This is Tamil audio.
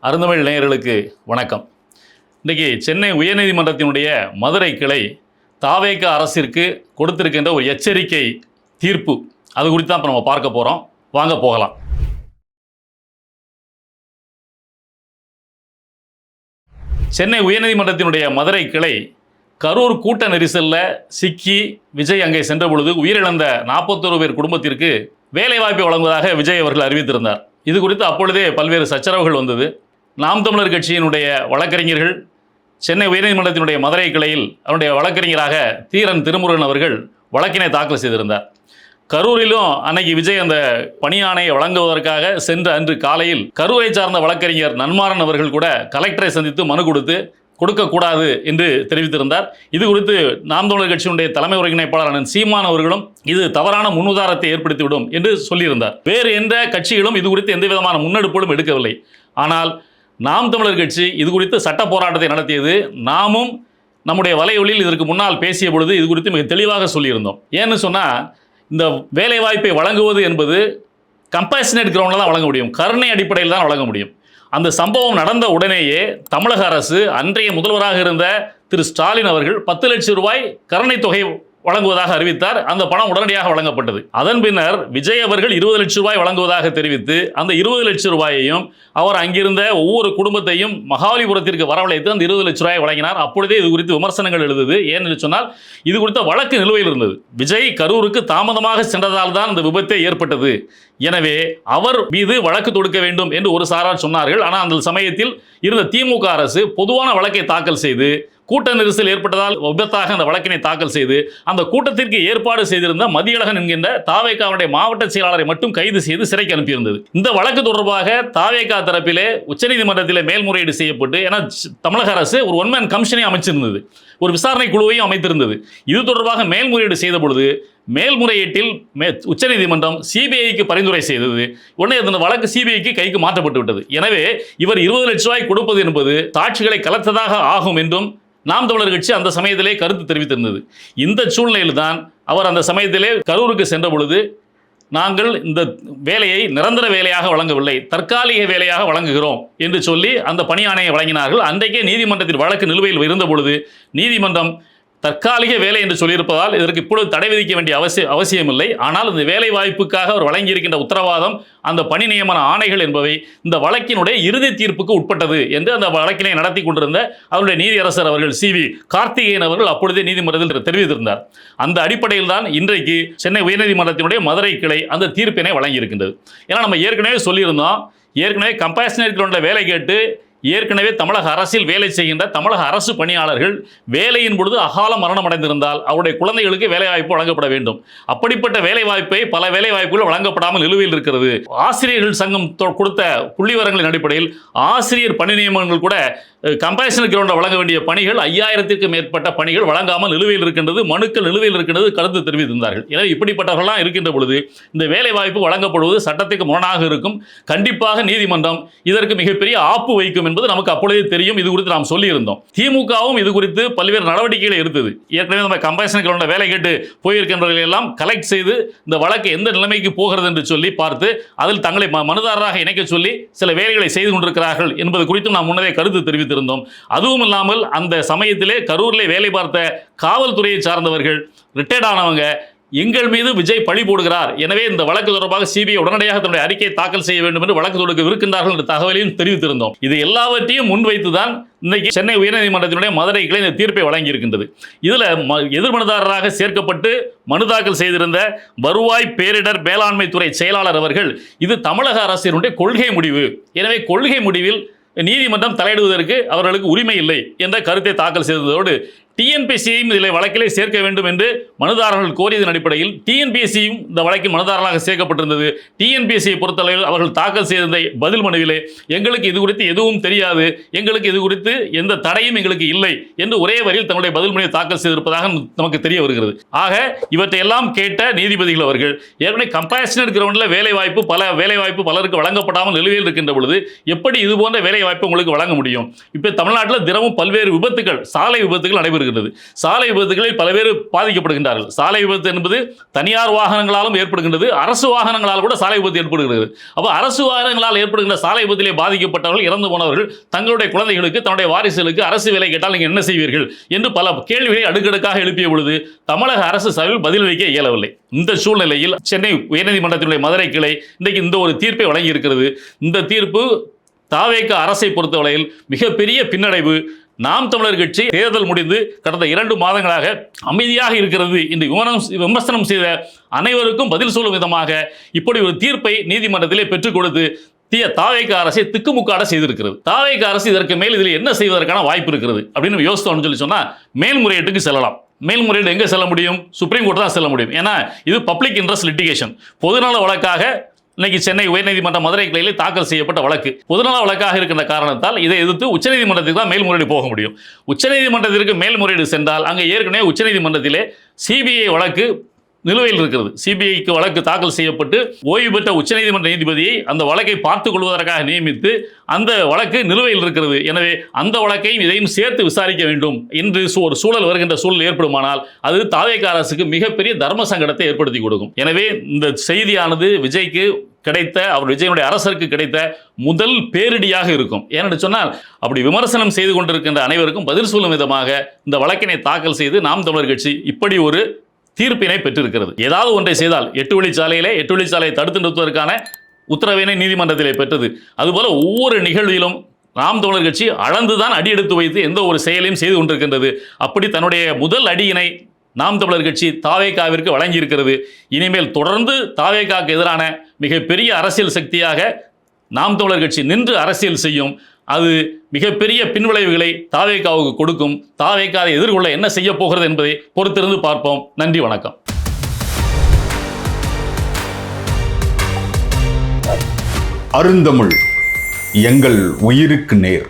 அருந்தமிழ் நேயர்களுக்கு வணக்கம். இன்றைக்கி சென்னை உயர்நீதிமன்றத்தினுடைய மதுரை கிளை தாவேக அரசிற்கு கொடுத்திருக்கின்ற ஒரு எச்சரிக்கை தீர்ப்பு, அது குறித்து தான் இப்போ நம்ம பார்க்க போகிறோம். வாங்க போகலாம். சென்னை உயர்நீதிமன்றத்தினுடைய மதுரை கிளை கரூர் கூட்ட நெரிசலில் சிக்கி விஜய் அங்கே சென்ற பொழுது உயிரிழந்த 41 பேர் குடும்பத்திற்கு வேலைவாய்ப்பை வழங்குவதாக விஜய் அவர்கள் அறிவித்திருந்தார். இது குறித்து அப்பொழுதே பல்வேறு சச்சரவுகள் வந்தது. நாம் தமிழர் கட்சியினுடைய வழக்கறிஞர்கள் சென்னை உயர்நீதிமன்றத்தினுடைய மதுரை கிளையில் அவருடைய வழக்கறிஞராக தீரன் திருமுருகன் அவர்கள் வழக்கினை தாக்கல் செய்திருந்தார். கரூரிலும் அன்னைக்கு விஜய் அந்த பணியாணையை வழங்குவதற்காக சென்ற அன்று காலையில் கரூரை சார்ந்த வழக்கறிஞர் நன்மாறன் அவர்கள் கூட கலெக்டரை சந்தித்து மனு கொடுக்கக்கூடாது என்று தெரிவித்திருந்தார். இது குறித்து நாம் தமிழர் கட்சியினுடைய தலைமை ஒருங்கிணைப்பாளர் அண்ணன் சீமான் அவர்களும் இது தவறான முன்னுதாரணத்தை ஏற்படுத்திவிடும் என்று சொல்லியிருந்தார். வேறு எந்த கட்சிகளும் இது குறித்து எந்த விதமான முன்னெடுப்புகளும் எடுக்கவில்லை. ஆனால் நாம் தமிழர் கட்சி இது குறித்து சட்ட போராட்டத்தை நடத்தியது. நாமும் நம்முடைய வலையொலியில் இதற்கு முன்னால் பேசிய பொழுது இது குறித்து மிக தெளிவாக சொல்லியிருந்தோம். ஏன்னு சொன்னால், இந்த வேலைவாய்ப்பை வழங்குவது என்பது கம்பேஷனேட் கிரவுண்டில் தான் வழங்க முடியும், கருணை அடிப்படையில் தான் வழங்க முடியும். அந்த சம்பவம் நடந்த உடனேயே தமிழக அரசு அன்றைய முதல்வராக இருந்த திரு ஸ்டாலின் அவர்கள் 10 லட்சம் ரூபாய் கருணை தொகை வழங்குவதாக அறிவித்தார். அந்த பணம் உடனடியாக வழங்கப்பட்டது. அதன் பின்னர் விஜய் அவர்கள் 20 லட்சம் ரூபாய் வழங்குவதாக தெரிவித்து அந்த 20 லட்சம் ரூபாயையும் அவர் அங்கிருந்த ஒவ்வொரு குடும்பத்தையும் மகாபலிபுரத்திற்கு வரவழைத்து அந்த 20 லட்சம் ரூபாய் வழங்கினார். அப்பொழுதே இது குறித்து விமர்சனங்கள் எழுந்தது. ஏன்னு சொன்னால், இது குறித்த வழக்கு நிலுவையில் இருந்தது. விஜய் கரூருக்கு தாமதமாக சென்றதால் தான் இந்த விபத்தே ஏற்பட்டது. எனவே அவர் மீது வழக்கு தொடுக்க வேண்டும் என்று ஒரு சாரார் சொன்னார்கள். ஆனால் அந்த சமயத்தில் இருந்த திமுக அரசு பொதுவான வழக்கை தாக்கல் செய்து கூட்ட நெரிசல் ஏற்பட்டதால் விபத்தாக அந்த வழக்கினை தாக்கல் செய்து அந்த கூட்டத்திற்கு ஏற்பாடு செய்திருந்த மதியழகன் என்கின்ற தாவேகாவுடைய மாவட்ட செயலாளரை மட்டும் கைது செய்து சிறைக்கு அனுப்பியிருந்தது. இந்த வழக்கு தொடர்பாக தாவேகா தரப்பிலே உச்சநீதிமன்றத்திலே மேல்முறையீடு செய்யப்பட்டு, ஏன்னா தமிழக அரசு ஒரு ஒன்மேன் கமிஷனை அமைச்சிருந்தது, ஒரு விசாரணை குழுவையும் அமைத்திருந்தது. இது தொடர்பாக மேல்முறையீடு செய்த பொழுது மேல்முறையீட்டில் உச்சநீதிமன்றம் சிபிஐக்கு பரிந்துரை செய்தது. உடனே அந்த வழக்கு சிபிஐக்கு கைக்கு மாற்றப்பட்டு விட்டது. எனவே இவர் 20 லட்சம் ரூபாய் கொடுப்பது என்பது சாட்சிகளை கலத்ததாக ஆகும் என்றும் நாம் தமிழர் கட்சி அந்த சமயத்திலே கருத்து தெரிவித்திருந்தது. இந்த சூழ்நிலையில் தான் அவர் அந்த சமயத்திலே கரூருக்கு சென்ற பொழுது, நாங்கள் இந்த வேலையை நிரந்தர வேலையாக வழங்கவில்லை, தற்காலிக வேலையாக வழங்குகிறோம் என்று சொல்லி அந்த பணியாணையை வழங்கினார்கள். அன்றைக்கே நீதிமன்றத்தில் வழக்கு நிலுவையில் இருந்த பொழுது நீதிமன்றம் தற்காலிக வேலை என்று சொல்லியிருப்பதால் இதற்கு இப்பொழுது தடை விதிக்க வேண்டிய அவசியமில்லை. ஆனால் இந்த வேலை வாய்ப்புக்காக அவர் வழங்கியிருக்கின்ற உத்தரவாதம், அந்த பணி நியமன ஆணைகள் என்பவை இந்த வழக்கினுடைய இறுதி தீர்ப்புக்கு உட்பட்டது என்று அந்த வழக்கினை நடத்தி கொண்டிருந்த அவருடைய நீதியரசர் அவர்கள் CV கார்த்திகேயன் அவர்கள் அப்பொழுதே நீதிமன்றத்தில் தெரிவித்திருந்தார். அந்த அடிப்படையில் தான் இன்றைக்கு சென்னை உயர்நீதிமன்றத்தினுடைய மதுரை கிளை அந்த தீர்ப்பினை வழங்கியிருக்கின்றது. ஏன்னா நம்ம ஏற்கனவே சொல்லியிருந்தோம், ஏற்கனவே கம்பேஷனேட் கிரவுண்டில் வேலை கேட்டு ஏற்கனவே தமிழக அரசில் வேலை செய்கின்ற தமிழக அரசு பணியாளர்கள் வேலையின் பொழுது அகால மரணம் அடைந்திருந்தால் அவருடைய குழந்தைகளுக்கு வேலைவாய்ப்பு வழங்கப்பட வேண்டும். அப்படிப்பட்ட வேலைவாய்ப்பை பல வேலைவாய்ப்புகள் வழங்கப்படாமல் நிலுவையில் இருக்கிறது. ஆசிரியர்கள் சங்கம் கொடுத்த புள்ளிவரங்களின் அடிப்படையில் ஆசிரியர் பணி நியமனங்கள் கூட கம்பேஷனேட் கிரவுண்டில் வழங்க வேண்டிய பணிகள் 5000க்கும் மேற்பட்ட பணிகள் வழங்காமல் நிலுவையில் இருக்கின்றது, மனுக்கள் நிலுவையில் இருக்கின்றது கருத்து தெரிவித்திருந்தார்கள். எனவே இப்படிப்பட்டவர்களாம் இருக்கின்ற பொழுது இந்த வேலைவாய்ப்பு வழங்கப்படுவது சட்டத்துக்கு முரணாக இருக்கும். கண்டிப்பாக நீதிமன்றம் இதற்கு மிகப்பெரிய ஆப்பு வைக்கும் என்பது நமக்கு அப்பொழுதே தெரியும். இது குறித்து நாம் சொல்லியிருந்தோம். திமுகவும் இது குறித்து பல்வேறு நடவடிக்கைகளை எடுத்தது. ஏற்கனவே நம்ம கம்பேஷன் கிரவுண்டில் வேலை கேட்டு போயிருக்கின்றவர்கள் எல்லாம் கலெக்ட் செய்து இந்த வழக்கு எந்த நிலைமைக்கு போகிறது என்று சொல்லி பார்த்து அதில் தங்களை மனுதாரராக இணைக்க சொல்லி சில வேலைகளை செய்து கொண்டிருக்கிறார்கள் என்பது குறித்தும் நாம் முன்னரே கருத்து தெரிவித்திருந்தோம். அதுவும் இல்லாமல் அந்த சமயத்திலே கரூரிலே வேலை பார்த்த காவல்துறையை சார்ந்தவர்கள், ரிட்டையர்ட் ஆனவங்க, எங்கள் மீது விஜய் பழி போடுகிறார், எனவே இந்த வழக்கு தொடர்பாக சிபிஐ உடனடியாக தன்னுடைய அறிக்கையை தாக்கல் செய்ய வேண்டும் என்று வழக்கு தொடுக்க இருக்கின்றார்கள் என்ற தகவலையும் தெரிவித்திருந்தோம். இது எல்லாவற்றையும் முன்வைத்துதான் இன்றைக்கு சென்னை உயர்நீதிமன்றத்தினுடைய மதுரை கிளை இந்த தீர்ப்பை வழங்கி இருக்கின்றது. இதில் எதிர்மனுதாரராக சேர்க்கப்பட்டு மனு தாக்கல் செய்திருந்த வருவாய் பேரிடர் மேலாண்மை துறை செயலாளர் அவர்கள், இது தமிழக அரசினுடைய கொள்கை முடிவு, எனவே கொள்கை முடிவில் நீதிமன்றம் தலையிடுவதற்கு அவர்களுக்கு உரிமை இல்லை என்ற கருத்தை தாக்கல் செய்ததோடு டிஎன்பிஎஸ்சியையும் இதில் வழக்கிலே சேர்க்க வேண்டும் என்று மனுதாரர்கள் கோரியதன் அடிப்படையில் டிஎன்பிஎஸ்சியும் இந்த வழக்கில் மனுதாரராக சேர்க்கப்பட்டிருந்தது. டிஎன்பிஎஸ்சியை பொறுத்தளவில் அவர்கள் தாக்கல் செய்த பதில் மனுவிலே எங்களுக்கு இது குறித்து எதுவும் தெரியாது, எங்களுக்கு இது குறித்து எந்த தடையும் எங்களுக்கு இல்லை என்று ஒரே வரியில் தங்களுடைய பதில் மனுவை தாக்கல் செய்திருப்பதாக நமக்கு தெரிய வருகிறது. ஆக இவற்றை எல்லாம் கேட்ட நீதிபதிகள் அவர்கள் ஏற்கனவே கம்பேஷனேட் கிரவுண்டில் வேலைவாய்ப்பு பலருக்கு வழங்கப்படாமல் நிலுவையில் இருக்கின்ற பொழுது எப்படி இது போன்ற வேலைவாய்ப்பு உங்களுக்கு வழங்க முடியும்? இப்போ தமிழ்நாட்டில் தினமும் பல்வேறு விபத்துகள், சாலை விபத்துகள் நடைபெறுகிறது. ஏற்படுகின்றது. சாலை விபத்துகளில் பல பேர் பாதிக்கப்படுகின்றார்கள். சாலை விபத்து என்பது தனியார் வாகனங்களாலும் ஏற்படுகின்றது, அரசு வாகனங்களால் கூட சாலை விபத்து ஏற்படுகிறது. அப்போ அரசு வாகனங்களால் ஏற்படுகின்ற சாலை விபத்திலே பாதிக்கப்பட்டவர்கள், இறந்து போனவர்கள் தங்களுடைய குழந்தைகளுக்கு, தன்னுடைய வாரிசுகளுக்கு அரசு வேலை கேட்டால் நீங்கள் என்ன செய்வீர்கள் என்று பல கேள்விகளை அடுக்கடுக்காக எழுப்பிய பொழுது தமிழக அரசு சார்பில் பதிலளிக்க இயலவில்லை. இந்த சூழ்நிலையில் சென்னை உயர்நீதிமன்றத்தினுடைய மதுரை கிளை இன்றைக்கு இந்த ஒரு தீர்ப்பை வழங்கி இருக்கிறது. இந்த தீர்ப்பு தாவேக அரசை பொறுத்தவரையில் மிகப்பெரிய பின்னடைவு. நாம் தமிழர் கட்சி தேர்தல் முடிந்து கடந்த 2 மாதங்களாக அமைதியாக இருக்கிறது. இந்த விமர்சனம் செய்த அனைவருக்கும் பதில் சொல்லும் விதமாக இப்படி ஒரு தீர்ப்பை நீதிமன்றத்திலே பெற்றுக் கொடுத்து தாவேக அரசை திக்குமுக்காட செய்திருக்கிறது. தாவேக அரசு இதற்கு மேல் இதில் என்ன செய்வதற்கான வாய்ப்பு இருக்கிறது அப்படின்னு யோசித்தோம்னு சொன்னா மேல்முறையீட்டுக்கு செல்லலாம். மேல்முறையீடு எங்கே செல்ல முடியும்? சுப்ரீம் கோர்ட் தான் செல்ல முடியும். ஏன்னா இது பப்ளிக் இன்ட்ரெஸ்ட் லிட்டிகேஷன், பொதுநல வழக்காக இன்னைக்கு சென்னை உயர்நீதிமன்ற மதுரை கிளையில் தாக்கல் செய்யப்பட்ட வழக்கு பொதுநல வழக்காக இருக்கின்ற காரணத்தால் இதை எதிர்த்து உச்சநீதிமன்றத்துக்கு தான் மேல்முறையீடு போக முடியும். உச்சநீதிமன்றத்திற்கு மேல்முறையீடு சென்றால் அங்கே ஏற்கனவே உச்சநீதிமன்றத்திலே சிபிஐ வழக்கு நிலுவையில் இருக்கிறது. சிபிஐக்கு வழக்கு தாக்கல் செய்யப்பட்டு ஓய்வு பெற்ற உச்சநீதிமன்ற நீதிபதியை அந்த வழக்கை பார்த்துக் கொள்வதற்காக நியமித்து அந்த வழக்கு நிலுவையில் இருக்கிறது. எனவே அந்த வழக்கையும் இதையும் சேர்த்து விசாரிக்க வேண்டும் என்று ஒரு சூழல் வருகின்ற சூழல் ஏற்படுமானால் அது தாவேக அரசுக்கு மிகப்பெரிய தர்ம சங்கடத்தை ஏற்படுத்தி கொடுக்கும். எனவே இந்த செய்தியானது விஜய்க்கு கிடைத்த, அவர் விஜயனுடைய அரசருக்கு கிடைத்த முதல் பேரிடியாக இருக்கும். ஏனென்று சொன்னால் அப்படி விமர்சனம் செய்து கொண்டிருக்கின்ற அனைவருக்கும் பதில் சொல்லும் விதமாக இந்த வழக்கினை தாக்கல் செய்து நாம் தமிழர் கட்சி இப்படி ஒரு தீர்ப்பினை பெற்றிருக்கிறது. ஏதாவது ஒன்றை செய்தால் 8 வழிச்சாலையை தடுத்து நிறுத்துவதற்கான உத்தரவினை நீதிமன்றத்திலே பெற்றது. அதுபோல ஒவ்வொரு நிகழ்விலும் நாம் தமிழர் கட்சி அளந்துதான் அடி எடுத்து வைத்து எந்த ஒரு செயலையும் செய்து கொண்டிருக்கின்றது. அப்படி தன்னுடைய முதல் அடியினை நாம் தமிழர் கட்சி தாவேகாவிற்கு வழங்கி இருக்கிறது. இனிமேல் தொடர்ந்து தாவேகாவுக்கு எதிரான மிகப்பெரிய அரசியல் சக்தியாக நாம் தமிழர் கட்சி நின்று அரசியல் செய்யும். அது மிகப்பெரிய பின்விளைவுகளை தாவேகாவுக்கு கொடுக்கும். தாவேகாவை எதிர்கொள்ள என்ன செய்ய போகிறது என்பதை பொறுத்திருந்து பார்ப்போம். நன்றி, வணக்கம். அருந்தமிழ் எங்கள் உயிருக்கு நேர்.